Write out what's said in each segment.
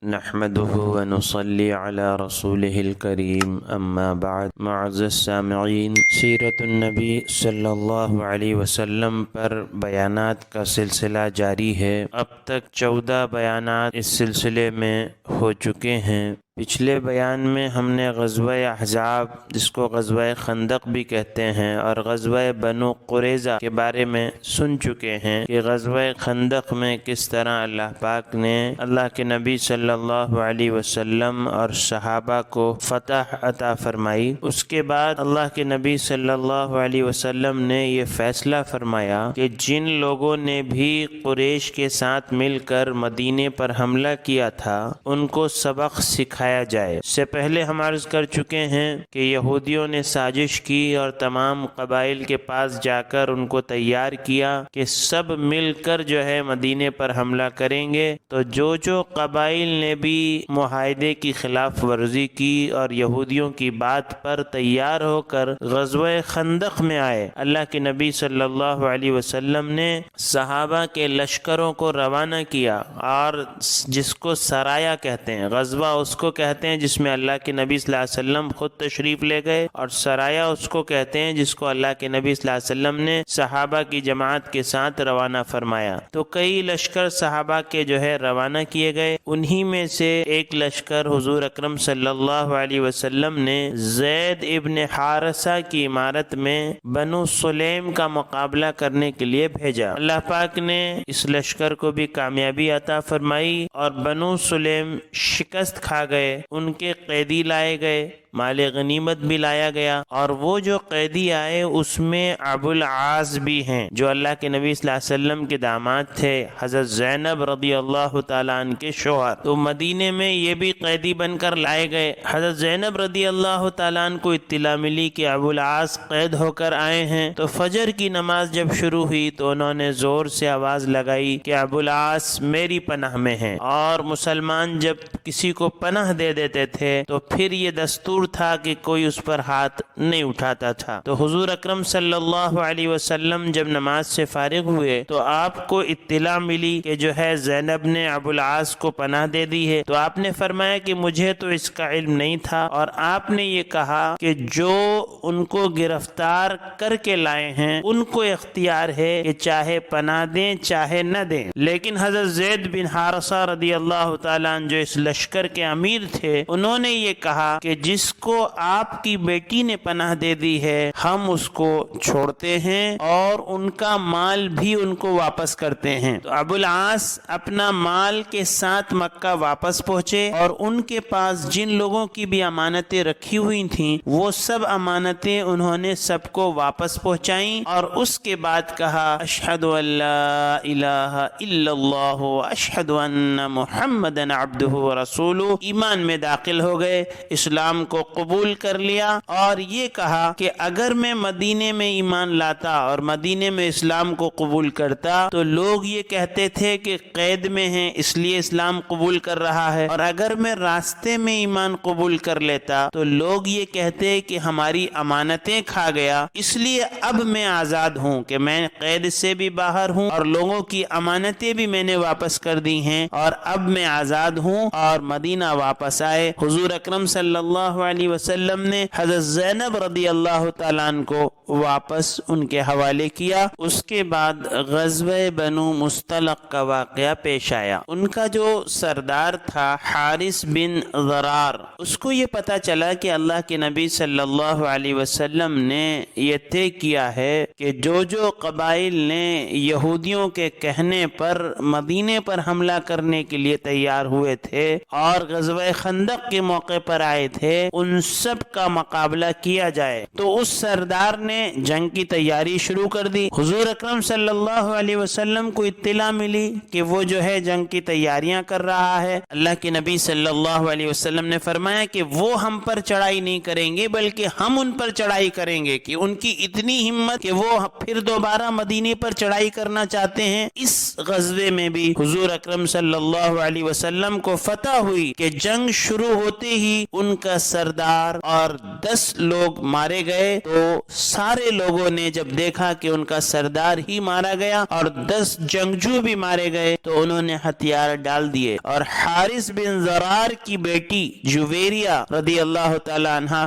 نحمده ونصلي على رسوله الكريم اما بعد۔ معزز سامعین، سیرت النبی صلی اللہ علیہ وسلم پر بیانات کا سلسلہ جاری ہے۔ اب تک 14 بیانات اس سلسلے میں ہو چکے ہیں۔ پچھلے بیان میں ہم نے غزوہ احزاب، جس کو غزوہ خندق بھی کہتے ہیں، اور غزوہ بنو قریظہ کے بارے میں سن چکے ہیں کہ غزوہ خندق میں کس طرح اللہ پاک نے اللہ کے نبی صلی اللہ علیہ وسلم اور صحابہ کو فتح عطا فرمائی۔ اس کے بعد اللہ کے نبی صلی اللہ علیہ وسلم نے یہ فیصلہ فرمایا کہ جن لوگوں نے بھی قریش کے ساتھ مل کر مدینے پر حملہ کیا تھا ان کو سبق سکھایا جائے۔ اس سے پہلے ہم عرض کر چکے ہیں کہ یہودیوں نے سازش کی اور تمام قبائل کے پاس جا کر ان کو تیار کیا کہ سب مل کر جو ہے مدینے پر حملہ کریں گے۔ تو جو قبائل نے بھی معاہدے کی خلاف ورزی کی اور یہودیوں کی بات پر تیار ہو کر غزوہ خندق میں آئے، اللہ کے نبی صلی اللہ علیہ وسلم نے صحابہ کے لشکروں کو روانہ کیا، اور جس کو سرایا کہتے ہیں، غزوہ اس کو کہتے ہیں جس میں اللہ کے نبی صلی اللہ علیہ وسلم خود تشریف لے گئے، اور سرایا اس کو کہتے ہیں جس کو اللہ کے نبی صلی اللہ علیہ وسلم نے صحابہ کی جماعت کے ساتھ روانہ فرمایا۔ تو کئی لشکر صحابہ کے جو ہے روانہ کیے گئے۔ انہی میں سے ایک لشکر حضور اکرم صلی اللہ علیہ وسلم نے زید ابن حارثہ کی عمارت میں بنو سلیم کا مقابلہ کرنے کے لیے بھیجا۔ اللہ پاک نے اس لشکر کو بھی کامیابی عطا فرمائی اور بنو سلیم شکست کھا گئے۔ ان کے قیدی لائے گئے، مال غنیمت بھی لایا گیا، اور وہ جو قیدی آئے اس میں ابو العاص بھی ہیں جو اللہ کے نبی صلی اللہ علیہ وسلم کے داماد تھے، حضرت زینب رضی اللہ تعالیٰ عنہ کے شوہر۔ تو مدینے میں یہ بھی قیدی بن کر لائے گئے۔ حضرت زینب رضی اللہ تعالیٰ عنہ کو اطلاع ملی کہ ابو العاص قید ہو کر آئے ہیں، تو فجر کی نماز جب شروع ہوئی تو انہوں نے زور سے آواز لگائی کہ ابو العاص میری پناہ میں ہیں۔ اور مسلمان جب کسی کو پناہ دے دیتے تھے تو پھر یہ دستور تھا کہ کوئی اس پر ہاتھ نہیں اٹھاتا تھا۔ تو حضور اکرم صلی اللہ علیہ وسلم جب نماز سے فارغ ہوئے تو آپ کو اطلاع ملی کہ جو ہے زینب نے ابو العاص کو پناہ دے دی ہے۔ تو آپ نے فرمایا کہ مجھے تو اس کا علم نہیں تھا، اور آپ نے یہ کہا کہ جو ان کو گرفتار کر کے لائے ہیں ان کو اختیار ہے کہ چاہے پناہ دیں چاہے نہ دیں۔ لیکن حضرت زید بن حارثہ رضی اللہ تعالیٰ عنہ جو اس لشکر کے امیر تھے، انہوں نے یہ کہا کہ جس کو آپ کی بیٹی نے پناہ دے دی ہے ہم اس کو چھوڑتے ہیں اور ان کا مال بھی ان کو واپس کرتے ہیں۔ تو ابو العاص اپنا مال کے ساتھ مکہ واپس پہنچے، اور ان کے پاس جن لوگوں کی بھی امانتیں رکھی ہوئی تھیں وہ سب امانتیں انہوں نے سب کو واپس پہنچائیں، اور اس کے بعد کہا اشہد ان لا الہ الا اللہ اشہد ان محمد عبدہ ورسولہ، ایمان میں داخل ہو گئے، اسلام کو قبول کر لیا، اور یہ کہا کہ اگر میں مدینے میں ایمان لاتا اور مدینے میں اسلام کو قبول کرتا تو لوگ یہ کہتے تھے کہ قید میں ہیں اس لیے اسلام قبول کر رہا ہے، اور اگر میں راستے میں ایمان قبول کر لیتا تو لوگ یہ کہتے کہ ہماری امانتیں کھا گیا، اس لیے اب میں آزاد ہوں کہ میں قید سے بھی باہر ہوں اور لوگوں کی امانتیں بھی میں نے واپس کر دی ہیں، اور اب میں آزاد ہوں، اور مدینہ واپس آئے۔ حضور اکرم صلی اللہ علیہ وسلم نے حضرت زینب رضی اللہ تعالیٰ عنہ کو واپس ان کے حوالے کیا۔ اس کے بعد غزوہ بنو مستلق کا واقعہ پیش آیا۔ ان کا جو سردار تھا حارث بن ضرار، اس کو یہ پتا چلا کہ اللہ کے نبی صلی اللہ علیہ وسلم نے یہ طے کیا ہے کہ جو قبائل نے یہودیوں کے کہنے پر مدینے پر حملہ کرنے کے لیے تیار ہوئے تھے اور غزوہ خندق کے موقع پر آئے تھے، ان سب کا مقابلہ کیا جائے۔ تو اس سردار نے جنگ کی تیاری شروع کر دی۔ حضور اکرم صلی اللہ علیہ وسلم کو اطلاع ملی کہ وہ جو ہے جنگ کی تیاریاں کر رہا ہے۔ اللہ کے نبی صلی اللہ علیہ وسلم نے فرمایا کہ وہ ہم پر چڑھائی نہیں کریں گے بلکہ ہم ان پر چڑھائی کریں گے، کہ ان کی اتنی ہمت کہ وہ پھر دوبارہ مدینے پر چڑھائی کرنا چاہتے ہیں۔ اس غزوے میں بھی حضور اکرم صلی اللہ علیہ وسلم کو فتح ہوئی کہ جنگ شروع ہوتے ہی ان کا سردار اور 10 لوگ مارے گئے، تو سارے لوگوں نے جب دیکھا کہ ان کا سردار ہی مارا گیا اور 10 جنگجو بھی مارے گئے تو انہوں نے ہتھیار ڈال دیے اور حارث بن زرار کی بیٹی جویریہ رضی اللہ تعالی عنہ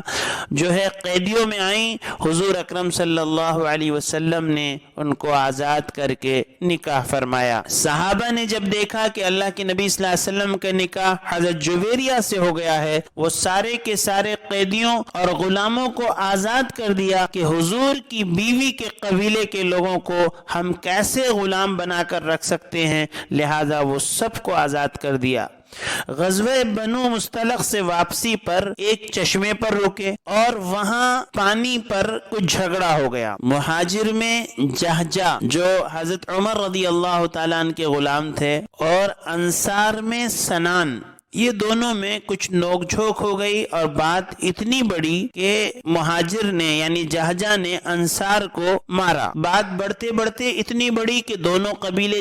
جو ہے قیدیوں میں آئیں. حضور اکرم صلی اللہ علیہ وسلم نے ان کو آزاد کر کے نکاح فرمایا. صحابہ نے جب دیکھا کہ اللہ کے نبی صلی اللہ علیہ وسلم کا نکاح حضرت جویریہ سے ہو گیا ہے, وہ سارے کے سارے قیدیوں اور غلاموں کو آزاد کر دیا کہ حضور کی بیوی کے قبیلے کے لوگوں کو ہم کیسے غلام بنا کر رکھ سکتے ہیں, لہذا وہ سب کو آزاد کر دیا. غزوہ بنو مستلق سے واپسی پر ایک چشمے پر رکے اور وہاں پانی پر کچھ جھگڑا ہو گیا. مہاجر میں جہجہ جو حضرت عمر رضی اللہ تعالیٰ عنہ کے غلام تھے اور انصار میں سنان, یہ دونوں میں کچھ نوک جھوک ہو گئی اور بات اتنی بڑی کہ مہاجر نے یعنی جہجہ نے انصار کو مارا. بات بڑھتے بڑھتے اتنی بڑی کہ دونوں قبیلے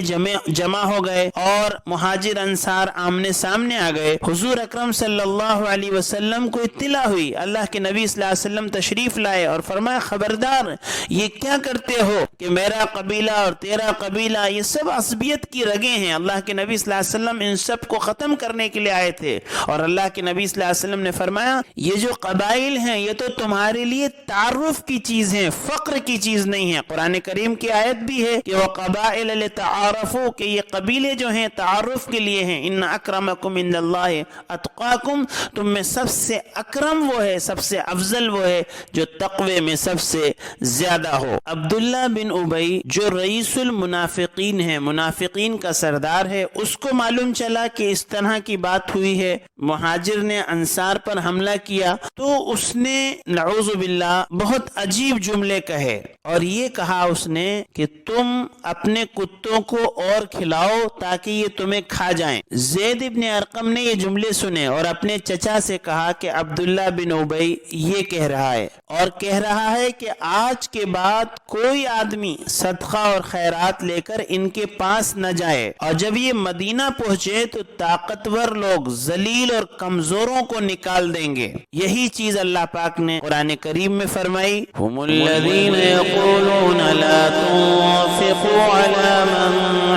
جمع ہو گئے اور مہاجر انصار آمنے سامنے آ گئے. حضور اکرم صلی اللہ علیہ وسلم کو اطلاع ہوئی, اللہ کے نبی صلی اللہ علیہ وسلم تشریف لائے اور فرمایا خبردار یہ کیا کرتے ہو کہ میرا قبیلہ اور تیرا قبیلہ یہ سب عصبیت کی رگیں ہیں. اللہ کے نبی صلی اللہ علیہ وسلم ان سب کو ختم کرنے کے لیے آئے تھے اور اللہ کے نبی صلی اللہ علیہ وسلم نے فرمایا یہ جو قبائل ہیں یہ تو تمہارے لیے تعارف کی چیز ہیں, فقر کی چیز نہیں ہے. قرآن کریم کی آیت بھی ہے کہ وَقَبَائِلَ لِتَعَارَفُوا کہ یہ قبیلے جو ہیں تعارف کے لیے ہیں. ان اکرمکم عند اللہ اتقاکم, تم میں سب سے اکرم وہ ہے, سب سے افضل وہ ہے جو تقوی میں سب سے زیادہ ہو. عبداللہ بن ابی جو رئیس المنافقین ہے, منافقین کا سردار ہے, اس کو معلوم چلا کہ اس طرح کی بات ہوئی ہے, مہاجر نے انصار پر حملہ کیا تو اس نے نعوذ باللہ بہت عجیب جملے کہے اور یہ کہا اس نے کہ تم اپنے کتوں کو اور کھلاؤ تاکہ یہ تمہیں کھا جائیں. زید ابن ارقم نے یہ جملے سنے اور اپنے چچا سے کہا کہ عبداللہ بن ابی یہ کہہ رہا ہے اور کہہ رہا ہے کہ آج کے بعد کوئی آدمی صدقہ اور خیرات لے کر ان کے پاس نہ جائے اور جب یہ مدینہ پہنچے تو طاقتور لوگ ذلیل اور کمزوروں کو نکال دیں گے. یہی چیز اللہ پاک نے قرآن کریم میں فرمائی ہم الذین یقولون لا تنفقوا علی من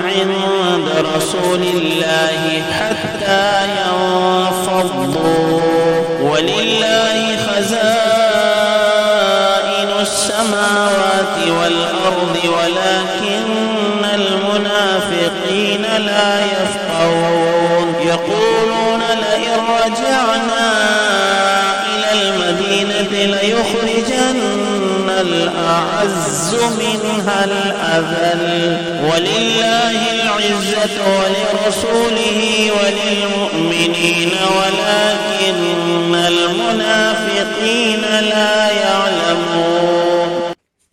عند رسول اللہ حتی ينفضوا وللہ خزائن السماوات والارض ولكن المنافقین لا يفقهون يقولون لئن رجعنا إلى المدينة ليخرجن الأعز منها الأذل ولله العزة ولرسوله وللمؤمنين ولكن المنافقين لا يعلمون.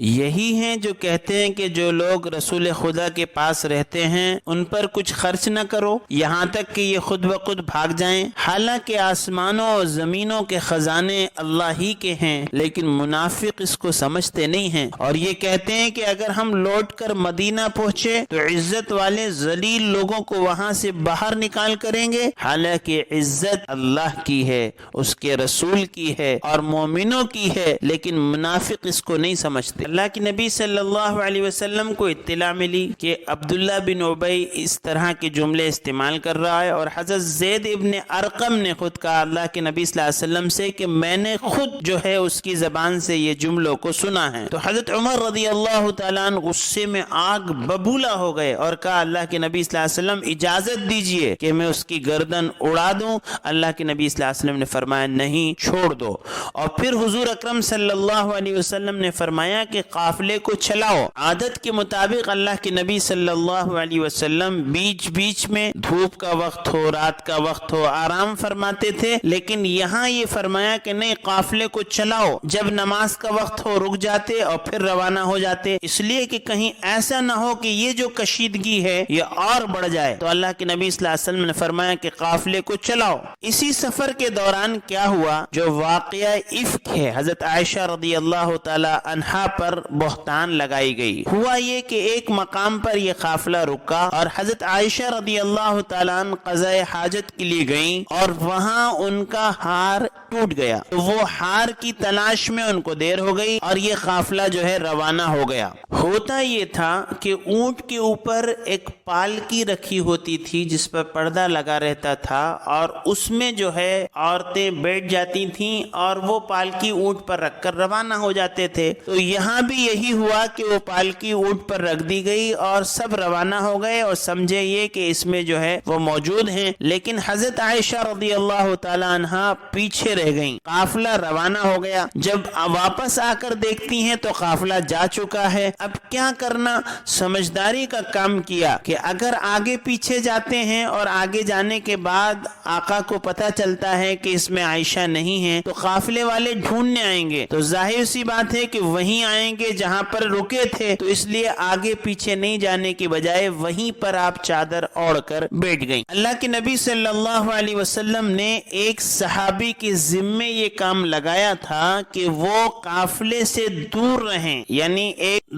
یہی ہیں جو کہتے ہیں کہ جو لوگ رسول خدا کے پاس رہتے ہیں ان پر کچھ خرچ نہ کرو یہاں تک کہ یہ خود بخود بھاگ جائیں, حالانکہ آسمانوں اور زمینوں کے خزانے اللہ ہی کے ہیں, لیکن منافق اس کو سمجھتے نہیں ہیں اور یہ کہتے ہیں کہ اگر ہم لوٹ کر مدینہ پہنچے تو عزت والے ذلیل لوگوں کو وہاں سے باہر نکال کریں گے, حالانکہ عزت اللہ کی ہے, اس کے رسول کی ہے اور مومنوں کی ہے, لیکن منافق اس کو نہیں سمجھتے. اللہ کے نبی صلی اللہ علیہ وسلم کو اطلاع ملی کہ عبداللہ بن ابی اس طرح کے جملے استعمال کر رہا ہے اور حضرت زید ابن ارقم نے خود کہا اللہ کے نبی صلی اللہ علیہ وسلم سے کہ میں نے خود جو ہے اس کی زبان سے یہ جملوں کو سنا ہے. تو حضرت عمر رضی اللہ تعالیٰ عنہ غصے میں آگ ببولا ہو گئے اور کہا اللہ کے نبی صلی اللہ علیہ وسلم اجازت دیجئے کہ میں اس کی گردن اڑا دوں. اللہ کے نبی صلی اللہ علیہ وسلم نے فرمایا نہیں, چھوڑ دو. اور پھر حضور اکرم صلی اللہ علیہ وسلم نے فرمایا کہ قافلے کو چلاؤ. عادت کے مطابق اللہ کے نبی صلی اللہ علیہ وسلم بیچ بیچ میں دھوپ کا وقت ہو, رات کا وقت ہو, آرام فرماتے تھے, لیکن یہاں یہ فرمایا کہ نہیں قافلے کو چلاؤ, جب نماز کا وقت ہو رک جاتے اور پھر روانہ ہو جاتے, اس لیے کہ کہیں ایسا نہ ہو کہ یہ جو کشیدگی ہے یہ اور بڑھ جائے. تو اللہ کے نبی صلی اللہ علیہ وسلم نے فرمایا کہ قافلے کو چلاؤ. اسی سفر کے دوران کیا ہوا, جو واقعہ افک ہے حضرت عائشہ رضی اللہ تعالی عنہا پر بہتان لگائی گئی۔ ہوا یہ کہ ایک مقام پر یہ قافلہ رکا اور حضرت عائشہ رضی اللہ تعالیٰ عنہ قضاء حاجت کے لیے گئیں اور وہاں ان کا ہار ٹوٹ گیا، تو وہ ہار کی تلاش میں ان کو دیر ہو گئی اور یہ قافلہ جو ہے روانہ ہو گیا۔ ہوتا یہ تھا کہ اونٹ کے اوپر ایک پالکی رکھی ہوتی تھی جس پر پردہ لگا رہتا تھا، اور اس میں جو ہے عورتیں بیٹھ جاتی تھیں اور وہ پالکی اونٹ پر رکھ کر روانہ ہو جاتے تھے۔ تو یہاں بھی یہی ہوا کہ وہ پالکی اونٹ پر رکھ دی گئی اور سب روانہ ہو گئے، اور سمجھے یہ کہ اس میں جو ہے وہ موجود ہیں، لیکن حضرت عائشہ رضی اللہ تعالیٰ عنہا پیچھے رہ گئیں۔ قافلہ روانہ ہو گیا، جب واپس آ کر دیکھتی ہیں تو قافلہ جا چکا ہے۔ اب کیا کرنا؟ سمجھداری کا کام کیا کہ اگر آگے پیچھے جاتے ہیں اور آگے جانے کے بعد آقا کو پتہ چلتا ہے کہ اس میں عائشہ نہیں ہے تو قافلے والے ڈھونڈنے آئیں گے، تو ظاہر سی بات ہے کہ وہیں آئیں گے جہاں پر رکے تھے، تو اس لیے آگے پیچھے نہیں جانے کی بجائے وہیں پر آپ چادر اوڑھ کر بیٹھ گئیں۔ اللہ کے نبی صلی اللہ علیہ وسلم نے ایک صحابی کے ذمے یہ کام لگایا تھا کہ وہ قافلے سے دور رہیں، یعنی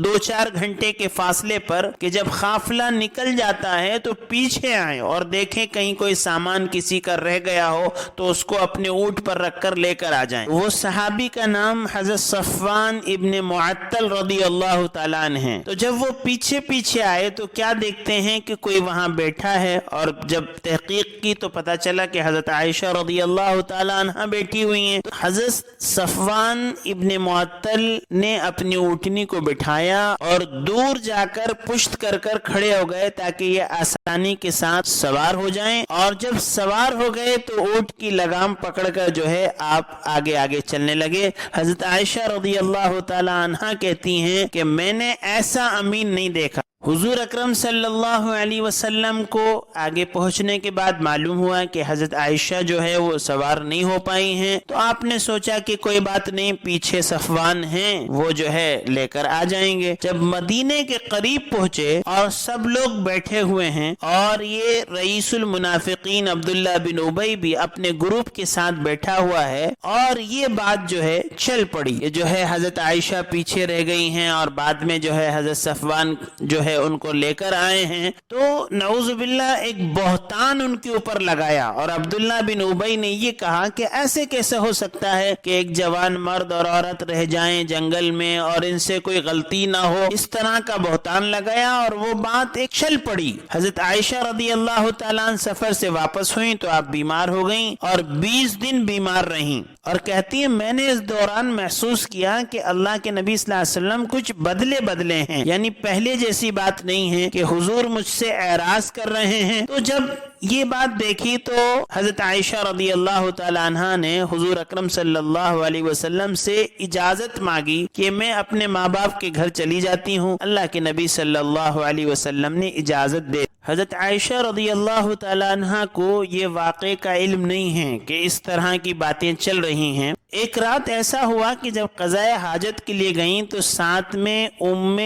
2-4 گھنٹے کے فاصلے پر، کہ جب قافلہ نکل جاتا ہے تو پیچھے آئیں اور دیکھیں کہیں کوئی سامان کسی کا رہ گیا ہو تو اس کو اپنے اونٹ پر رکھ کر لے کر آ جائیں۔ وہ صحابی کا نام حضرت صفوان ابن معطل رضی اللہ تعالیٰ عنہ ہے۔ تو جب وہ پیچھے پیچھے آئے تو کیا دیکھتے ہیں کہ کوئی وہاں بیٹھا ہے، اور جب تحقیق کی تو پتا چلا کہ حضرت عائشہ رضی اللہ تعالیٰ عنہ بیٹھی ہوئی ہیں۔ تو حضرت صفوان ابن معطل نے اپنی اونٹنی کو بٹھایا اور دور جا کر پشت کر کر کھڑے ہو گئے تاکہ یہ آسانی کے ساتھ سوار ہو جائیں، اور جب سوار ہو گئے تو اونٹ کی لگام پکڑ کر جو ہے آپ آگے آگے چلنے لگے۔ حضرت عائشہ رضی اللہ تعالی عنہا کہتی ہیں کہ میں نے ایسا امین نہیں دیکھا۔ حضور اکرم صلی اللہ علیہ وسلم کو آگے پہنچنے کے بعد معلوم ہوا کہ حضرت عائشہ جو ہے وہ سوار نہیں ہو پائی ہیں، تو آپ نے سوچا کہ کوئی بات نہیں، پیچھے صفوان ہیں، وہ جو ہے لے کر آ جائیں گے۔ جب مدینے کے قریب پہنچے اور سب لوگ بیٹھے ہوئے ہیں اور یہ رئیس المنافقین عبداللہ بن ابی بھی اپنے گروپ کے ساتھ بیٹھا ہوا ہے، اور یہ بات جو ہے چل پڑی، یہ جو ہے حضرت عائشہ پیچھے رہ گئی ہیں اور بعد میں جو ہے حضرت صفوان جو ہے ان کو لے کر آئے ہیں، تو نعوذ باللہ ایک بہتان ان کے اوپر لگایا، اور عبداللہ بن ابی نے یہ کہا کہ ایسے کیسے ہو سکتا ہے کہ ایک جوان مرد اور عورت رہ جائیں جنگل میں اور ان سے کوئی غلطی نہ ہو، اس طرح کا بہتان لگایا، اور وہ بات ایک چل پڑی۔ حضرت عائشہ رضی اللہ تعالیٰ عنہ سفر سے واپس ہوئیں تو آپ بیمار ہو گئیں اور 20 دن بیمار رہیں، اور کہتی ہیں میں نے اس دوران محسوس کیا کہ اللہ کے نبی صلی اللہ علیہ وسلم کچھ بدلے ہیں، یعنی پہلے جیسی بات نہیں ہے کہ حضور مجھ سے اعراض کر رہے ہیں۔ تو جب یہ بات دیکھی تو حضرت عائشہ رضی اللہ تعالی عنہا نے حضور اکرم صلی اللہ علیہ وسلم سے اجازت مانگی کہ میں اپنے ماں باپ کے گھر چلی جاتی ہوں۔ اللہ کے نبی صلی اللہ علیہ وسلم نے اجازت دے۔ حضرت عائشہ رضی اللہ تعالی عنہا کو یہ واقعے کا علم نہیں ہے کہ اس طرح کی باتیں چل رہی ہیں۔ ایک رات ایسا ہوا کہ جب قضاء حاجت کے لیے گئیں تو ساتھ میں ام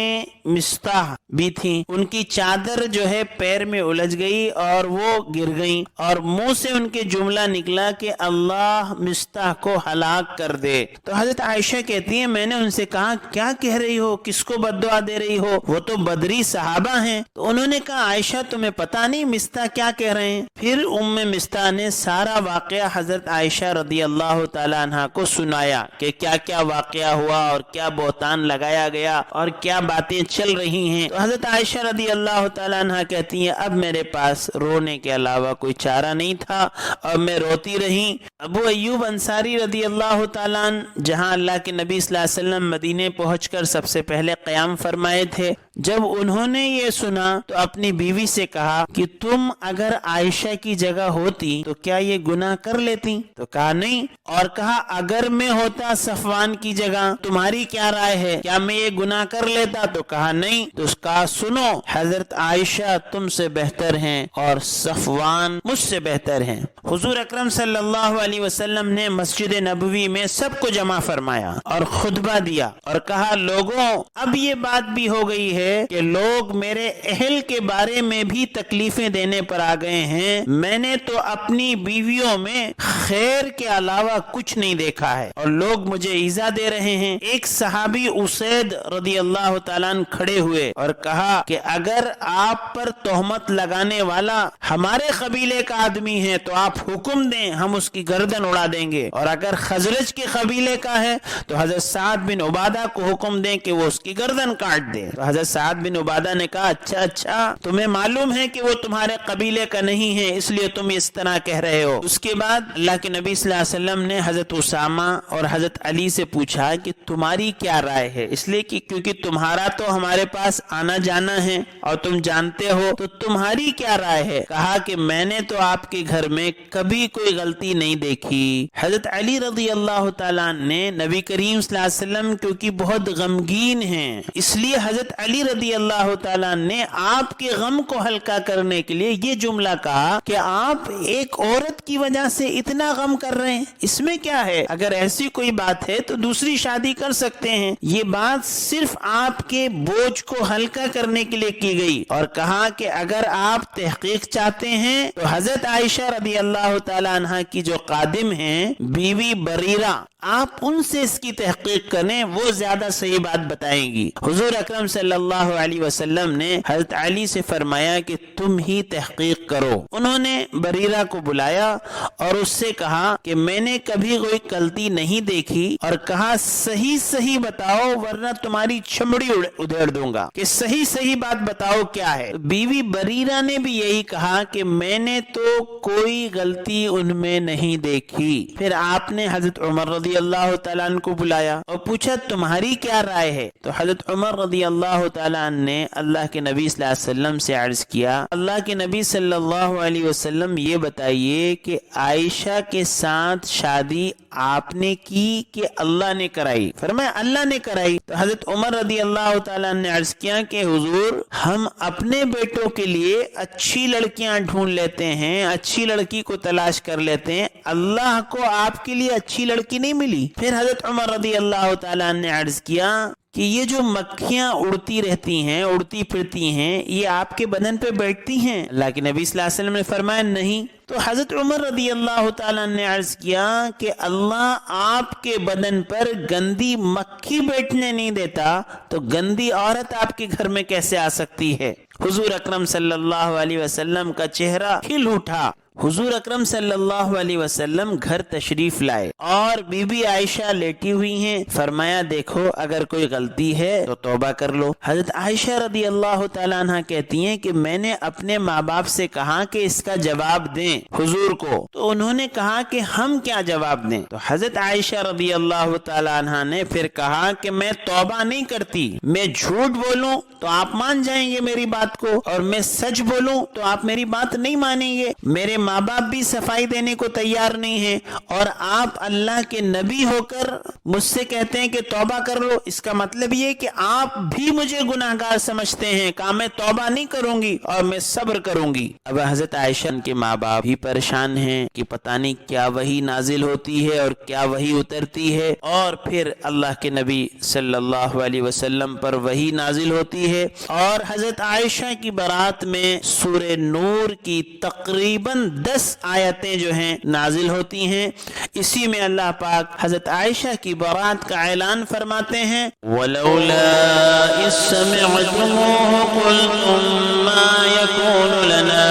مستح بھی تھیں، ان کی چادر جو ہے پیر میں الجھ گئی اور وہ گر گئیں، اور منہ سے ان کے جملہ نکلا کہ اللہ مستح کو ہلاک کر دے۔ تو حضرت عائشہ کہتی ہیں میں نے ان سے کہا کیا کہہ رہی ہو، کس کو بد دعا دے رہی ہو، وہ تو بدری صحابہ ہیں۔ تو انہوں نے کہا عائشہ تمہیں پتا نہیں مستح کیا کہہ رہے ہیں؟ پھر ام مستح نے سارا واقعہ حضرت عائشہ رضی اللہ تعالی عنہ کو سنایا کہ کیا کیا واقعہ ہوا اور کیا بہتان لگایا گیا اور کیا باتیں چل رہی ہیں۔ تو حضرت عائشہ رضی اللہ تعالی عنہ کہتی ہیں اب میرے پاس رونے کے علاوہ کوئی چارہ نہیں تھا اور میں روتی رہی۔ ابو ایوب انصاری رضی اللہ تعالیٰ عنہ جہاں اللہ کے نبی صلی اللہ علیہ وسلم مدینے پہنچ کر سب سے پہلے قیام فرمائے تھے، جب انہوں نے یہ سنا تو اپنی بیوی سے کہا کہ تم اگر عائشہ کی جگہ ہوتی تو کیا یہ گناہ کر لیتی؟ تو کہا نہیں، اور کہا اگر میں ہوتا صفوان کی جگہ تمہاری کیا رائے ہے، کیا میں یہ گناہ کر لیتا؟ تو کہا نہیں۔ تو اس کہا سنو، حضرت عائشہ تم سے بہتر ہیں اور صفوان مجھ سے بہتر ہیں۔ حضور اکرم صلی اللہ علیہ وسلم نے مسجد نبوی میں سب کو جمع فرمایا اور خطبہ دیا اور کہا لوگوں اب یہ بات بھی ہو گئی ہے ہے کہ لوگ میرے اہل کے بارے میں بھی تکلیفیں دینے پر آ گئے ہیں، میں نے تو اپنی بیویوں میں خیر کے علاوہ کچھ نہیں دیکھا ہے اور لوگ مجھے ایذا دے رہے ہیں۔ ایک صحابی اسید رضی اللہ تعالیٰ عنہ کھڑے ہوئے اور کہا کہ اگر آپ پر تہمت لگانے والا ہمارے قبیلے کا آدمی ہے تو آپ حکم دیں، ہم اس کی گردن اڑا دیں گے، اور اگر خزرج کے قبیلے کا ہے تو حضرت سعد بن عبادہ کو حکم دیں کہ وہ اس کی گردن کاٹ دے۔ تو حضرت سعد بن عبادہ نے کہا اچھا تمہیں معلوم ہے کہ وہ تمہارے قبیلے کا نہیں ہے اس لیے تم اس طرح کہہ رہے ہو۔ اس کے بعد اللہ کے نبی صلی اللہ علیہ وسلم نے حضرت اسامہ اور حضرت علی سے پوچھا کہ تمہاری کیا رائے ہے، اس لیے کہ کیونکہ تمہارا تو ہمارے پاس آنا جانا ہے اور تم جانتے ہو، تو تمہاری کیا رائے ہے؟ کہا کہ میں نے تو آپ کے گھر میں کبھی کوئی غلطی نہیں دیکھی۔ حضرت علی رضی اللہ تعالیٰ نے نبی کریم صلی اللہ علیہ وسلم کیونکہ بہت غمگین ہیں، اس لیے حضرت علی رضی اللہ تعالیٰ نے آپ کے غم کو ہلکا کرنے کے لیے یہ جملہ کہا کہ آپ ایک عورت کی وجہ سے اتنا غم کر رہے ہیں، اس میں کیا ہے؟ اگر ایسی کوئی بات ہے تو دوسری شادی کر سکتے ہیں۔ یہ بات صرف آپ کے بوجھ کو ہلکا کرنے کے لیے کی گئی، اور کہا کہ اگر آپ تحقیق چاہتے ہیں تو حضرت عائشہ رضی اللہ تعالیٰ عنہ کی جو خادم ہیں بیوی بریرہ، آپ ان سے اس کی تحقیق کریں، وہ زیادہ صحیح بات بتائیں گی۔ حضور اکرم صلی اللہ علیہ وسلم نے حضرت علی سے فرمایا کہ تم ہی تحقیق کرو۔ انہوں نے بریرہ کو بلایا اور اس سے کہا کہ میں نے کبھی کوئی غلطی نہیں دیکھی، اور کہا صحیح بتاؤ ورنہ تمہاری چمڑی ادھیڑ دوں گا، کہ صحیح بات بتاؤ کیا ہے۔ بیوی بریرہ نے بھی یہی کہا کہ میں نے تو کوئی غلطی ان میں نہیں دیکھی۔ پھر آپ نے حضرت عمر رضی اللہ تعالیٰ عنہ کو بلایا اور پوچھا تمہاری کیا رائے ہے؟ تو حضرت عمر رضی اللہ تعالیٰ عنہ نے اللہ کے نبی صلی اللہ علیہ وسلم سے عرض کیا، اللہ کے نبی صلی اللہ علیہ وسلم یہ بتائیے کہ عائشہ کے ساتھ شادی آپ نے کی کہ اللہ نے کرائی؟ فرمایا اللہ نے کرائی۔ تو حضرت عمر رضی اللہ تعالیٰ نے عرض کیا کہ حضور ہم اپنے بیٹوں کے لیے اچھی لڑکیاں ڈھونڈ لیتے ہیں، اچھی لڑکی کو تلاش کر لیتے ہیں، اللہ کو آپ کے لیے اچھی لڑکی نہیں ملی؟ پھر حضرت عمر رضی اللہ تعالیٰ نے عرض کیا کہ یہ جو مکھیاں اڑتی رہتی ہیں، اڑتی پھرتی ہیں، یہ آپ کے بدن پہ بیٹھتی ہیں؟ اللہ کے نبی صلی اللہ علیہ وسلم نے فرمایا نہیں۔ تو حضرت عمر رضی اللہ تعالیٰ نے عرض کیا کہ اللہ آپ کے بدن پر گندی مکھی بیٹھنے نہیں دیتا تو گندی عورت آپ کے گھر میں کیسے آ سکتی ہے؟ حضور اکرم صلی اللہ علیہ وسلم کا چہرہ کھل اٹھا۔ حضور اکرم صلی اللہ علیہ وسلم گھر تشریف لائے اور بی بی عائشہ لیٹی ہوئی ہیں۔ فرمایا دیکھو اگر کوئی غلطی ہے تو توبہ کر لو۔ حضرت عائشہ رضی اللہ تعالیٰ عنہ کہتی ہیں کہ میں نے اپنے ماں باپ سے کہا کہ اس کا جواب دیں حضور کو، تو انہوں نے کہا کہ ہم کیا جواب دیں؟ تو حضرت عائشہ رضی اللہ تعالیٰ عنہ نے پھر کہا کہ میں توبہ نہیں کرتی، میں جھوٹ بولوں تو آپ مان جائیں گے میری بات کو، اور میں سچ بولوں تو آپ میری بات نہیں مانیں گے۔ میرے ماں باپ بھی صفائی دینے کو تیار نہیں ہیں اور آپ اللہ کے نبی ہو کر مجھ سے کہتے ہیں کہ توبہ کر لو، اس کا مطلب یہ کہ آپ بھی مجھے گناہگار سمجھتے ہیں۔ کہا میں توبہ نہیں کروں گی اور میں صبر کروں گی۔ اب حضرت عائشہ کے ماں باپ بھی پریشان ہیں کہ پتہ نہیں کیا وحی نازل ہوتی ہے اور کیا وحی اترتی ہے، اور پھر اللہ کے نبی صلی اللہ علیہ وسلم پر وحی نازل ہوتی ہے، اور حضرت عائشہ کی برات میں سورہ نور کی تقریباً 10 آیتیں جو ہیں نازل ہوتی ہیں۔ اسی میں اللہ پاک حضرت عائشہ کی برات کا اعلان فرماتے ہیں وَلَوْلَا إِذْ سَمِعْتُمُوهُ قُلْتُم مَّا يَكُونُ لَنَا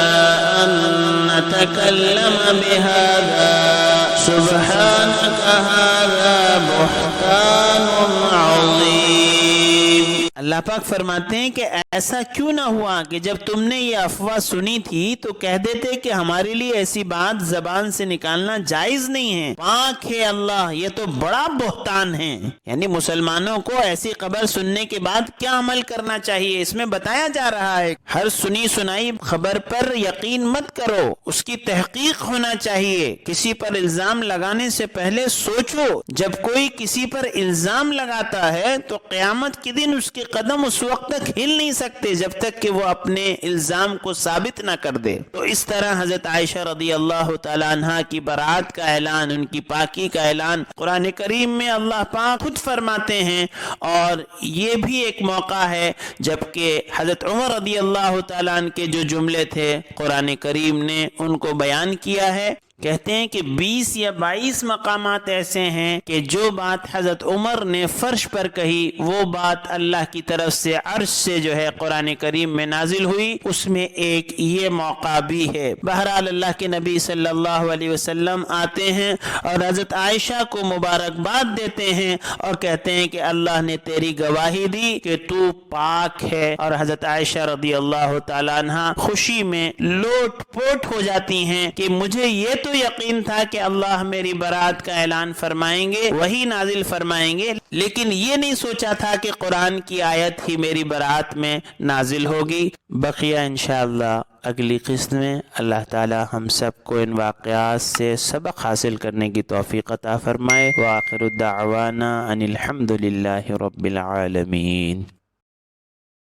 أَن نَّتَكَلَّمَ بِهَذَا سُبْحَانَكَ هَذَا بُهْتَانٌ عَظِيمٌ۔ اللہ پاک فرماتے ہیں کہ ایسا کیوں نہ ہوا کہ جب تم نے یہ افواہ سنی تھی تو کہہ دیتے کہ ہمارے لیے ایسی بات زبان سے نکالنا جائز نہیں ہے، پاک ہے اللہ، یہ تو بڑا بہتان ہے۔ یعنی مسلمانوں کو ایسی خبر سننے کے بعد کیا عمل کرنا چاہیے، اس میں بتایا جا رہا ہے۔ ہر سنی سنائی خبر پر یقین مت کرو، اس کی تحقیق ہونا چاہیے۔ کسی پر الزام لگانے سے پہلے سوچو، جب کوئی کسی پر الزام لگاتا ہے تو قیامت کے دن اس کے قدم اس وقت تک ہل نہیں سکتے جب تک کہ وہ اپنے الزام کو ثابت نہ کر دے۔ تو اس طرح حضرت عائشہ رضی اللہ تعالی عنہ کی برات کا اعلان، ان کی پاکی کا اعلان قرآن کریم میں اللہ پاک خود فرماتے ہیں، اور یہ بھی ایک موقع ہے جبکہ حضرت عمر رضی اللہ تعالیٰ عنہ کے جو جملے تھے قرآن کریم نے ان کو بیان کیا ہے۔ کہتے ہیں کہ 20 یا 22 مقامات ایسے ہیں کہ جو بات حضرت عمر نے فرش پر کہی وہ بات اللہ کی طرف سے عرش سے جو ہے قرآن کریم میں نازل ہوئی، اس میں ایک یہ موقع بھی ہے۔ بہرحال اللہ کے نبی صلی اللہ علیہ وسلم آتے ہیں اور حضرت عائشہ کو مبارکباد دیتے ہیں اور کہتے ہیں کہ اللہ نے تیری گواہی دی کہ تو پاک ہے، اور حضرت عائشہ رضی اللہ تعالیٰ عنہ خوشی میں لوٹ پوٹ ہو جاتی ہیں کہ مجھے یہ تو یقین تھا کہ اللہ میری برات کا اعلان فرمائیں گے، وہی نازل فرمائیں گے، لیکن یہ نہیں سوچا تھا کہ قرآن کی آیت ہی میری برات میں نازل ہوگی۔ بقیہ انشاءاللہ اگلی قسط میں اللہ تعالی ہم سب کو ان واقعات سے سبق حاصل کرنے کی توفیق عطا فرمائے۔ وآخر دعوانا ان الحمد للہ رب العالمین۔